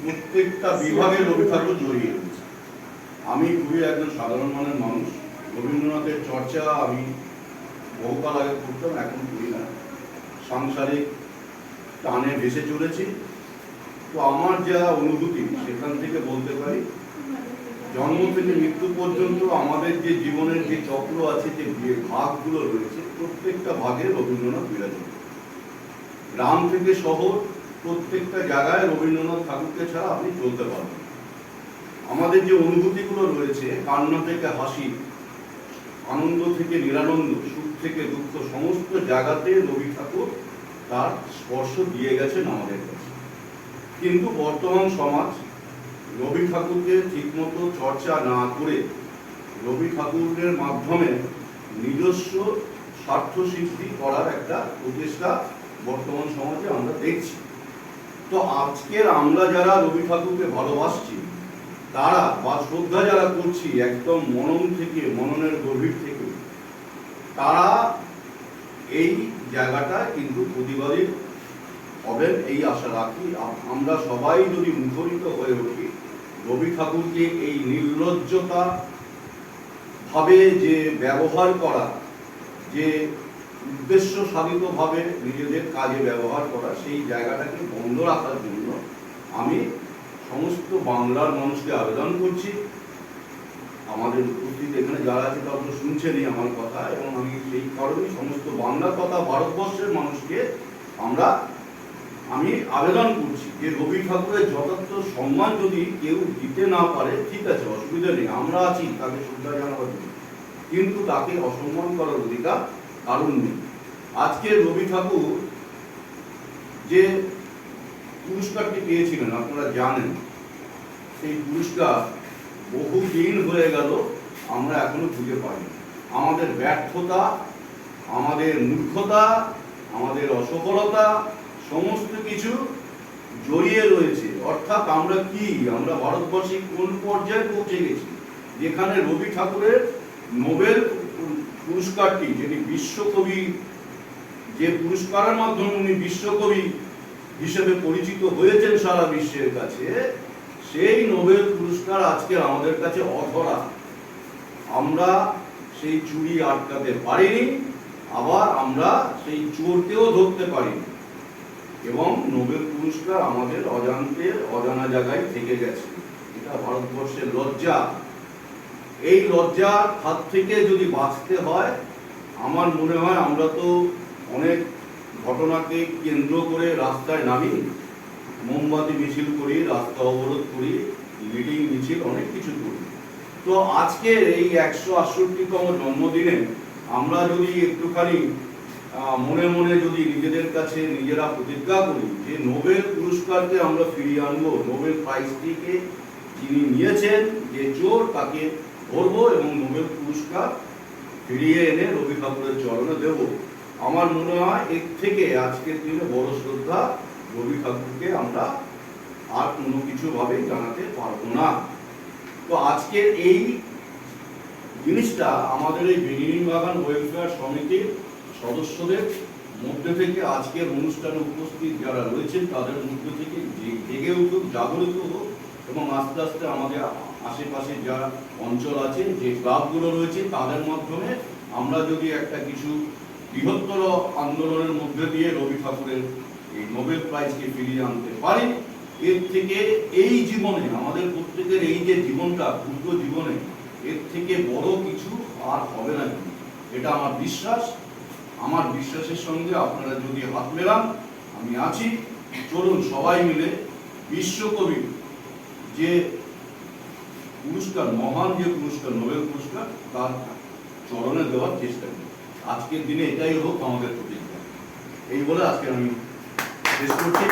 প্রত্যেকটা বিভাগে রবি ঠাকুর জড়িয়ে রয়েছে। আমি খুবই একজন সাধারণ মানের মানুষ। রবীন্দ্রনাথের চর্চা আমি বহুকাল আগে করতাম, এখন করি না, সাংসারিক টানে ভেসে চলেছি। তো আমার যা অনুভূতি সেখান থেকে বলতে পারি, জন্ম থেকে মৃত্যু পর্যন্ত আমাদের যে জীবনের যে চক্র আছে, যে ভাগগুলো রয়েছে, প্রত্যেকটা ভাগে রবীন্দ্রনাথ বিরাজিত। গ্রাম থেকে শহর, প্রত্যেকটা জায়গায় রবীন্দ্রনাথ ঠাকুরকে ছাড়া আপনি চলতে পারবেন। আমাদের যে অনুভূতিগুলো রয়েছে, কান্না থেকে হাসি, আনন্দ থেকে নিরানন্দ, সুখ থেকে দুঃখ, সমস্ত জায়গাতে রবি ঠাকুর তার স্পর্শ দিয়ে গেছেন আমাদের কাছে। কিন্তু বর্তমান সমাজ রবি ঠাকুরকে ঠিকমতো চর্চা না করে রবি ঠাকুরের মাধ্যমে নিজস্ব স্বার্থ সিদ্ধি করার একটা প্রচেষ্টা বর্তমান সমাজে আমরা দেখছি। তো আজকের আমরা যারা রবি ঠাকুরকে ভালোবাসছি, তারা বা শ্রদ্ধা যারা করছি একদম মনন থেকে, মননের গভীর থেকে, তারা এই জায়গাটা কিন্তু প্রতিবাদী হবেন এই আশা রাখি। আমরা সবাই যদি মুখরিত হয়ে উঠি, রবি ঠাকুরকে এই নির্লজ্জতা ভাবে যে ব্যবহার করা, যে উদ্দেশ্য সাধিতভাবে নিজেদের কাজে ব্যবহার করা, সেই জায়গাটাকে বন্ধ রাখার জন্য আমি সমস্ত বাংলার মানুষকে আবেদন করছি। আমাদের উপস্থিত এখানে যারা আছে তারা তো শুনছেনই আমার কথা, এবং আমি সেই কারণেই সমস্ত বাংলার কথা ভারতবর্ষের মানুষকে আমি আবেদন করছি যে রবি ঠাকুরের যথার্থ সম্মান যদি কেউ দিতে না পারে, ঠিক আছে, অসুবিধা নেই, আমরা আছি তাকে শ্রদ্ধা জানাবার জন্য, কিন্তু তাকে অসম্মান করার অধিকার কারণ নেই। আজকে রবি ঠাকুর যে পুরস্কারটি পেয়েছিলেন আপনারা জানেন, সেই পুরস্কার বহুদিন হয়ে গেল, আমরা এখনো খুঁজে পাইনি। আমাদের ব্যর্থতা, আমাদের মূর্খতা, আমাদের অসফলতা সমস্ত কিছু জড়িয়ে রয়েছে। অর্থাৎ আমরা ভারতবর্ষে কোন পর্যায়ে পৌঁছে গেছি, যেখানে রবি ঠাকুরের নোবেল পুরস্কারটি, যেটি বিশ্বকবি, যে পুরস্কারের মাধ্যমে উনি বিশ্বকবি হিসেবে পরিচিত হয়েছেন সারা বিশ্বের কাছে, সেই নোবেল পুরস্কার আজকে আমাদের কাছে অধরা। আমরা সেই চুরি আটকাতে পারিনি, আবার আমরা সেই চোরকেও ধরতে পারিনি, এবং নোবেল পুরস্কার আমাদের অজান্তে অজানা জায়গায় থেকে গেছে। এটা ভারতবর্ষের লজ্জা। এই লজ্জার হাত থেকে যদি বাঁচতে হয়, আমার মনে হয় আমরা তো অনেক ঘটনাকে কেন্দ্র করে রাস্তায় নামি, মোমবাতি মিছিল করি, রাস্তা অবরোধ করি, মিটিং মিছিল, অনেক কিছু করি। তো আজকের এই 168তম জন্মদিনে আমরা যদি একটুখানি মনে মনে যদি নিজেদের কাছে নিজেরা প্রতিজ্ঞা করি যে নোবেল পুরস্কারকে আমরা ফিরিয়ে আনবো, নোবেল প্রাইজটিকে যিনি নিয়েছেন, যে চোর, তাকে ধরবো এবং নোবেল পুরস্কার ফিরিয়ে এনে রবি ঠাকুরের চরণে দেব, আমার মনে হয় এর থেকে আজকের দিনে বড় শ্রদ্ধা রবি ঠাকুরকে আমরা আর কোনো কিছু ভাবে জানাতে পারবো না। তো আজকের এই জিনিসটা আমাদের এই বেনিনী বাগান ওয়েলফেয়ার সমিতির সদস্যদের মধ্যে থেকে, আজকের অনুষ্ঠানে উপস্থিত যারা রয়েছেন তাদের মধ্যে থেকে জেগে উঠুক, জাগরিত হোক, এবং আস্তে আস্তে আমাদের আশেপাশে যা অঞ্চল আছে, যে ক্লাবগুলো রয়েছে, তাদের মাধ্যমে আমরা যদি একটা কিছু বৃহত্তর আন্দোলনের মধ্যে দিয়ে রবি ঠাকুরের এই নোবেল প্রাইজকে ফিরিয়ে আনতে পারি, এর থেকে এই জীবনে আমাদের প্রত্যেকের এই যে জীবনটা, ক্ষুদ্র জীবনে, এর থেকে বড় কিছু আর হবে না। এটা আমার বিশ্বাস। আমার বিশ্বাসের সঙ্গে আপনারা যদি হাত মেলান, আমি আছি। চলুন সবাই মিলে বিশ্বকবি যে পুরস্কার, মহান যে পুরস্কার, নোবেল পুরস্কার, তার চরণে দেওয়ার চেষ্টা করি। আজকের দিনে এটাই হোক আমাদের প্রতিজ্ঞা। এই বলে আজকে আমি শেষ করছি।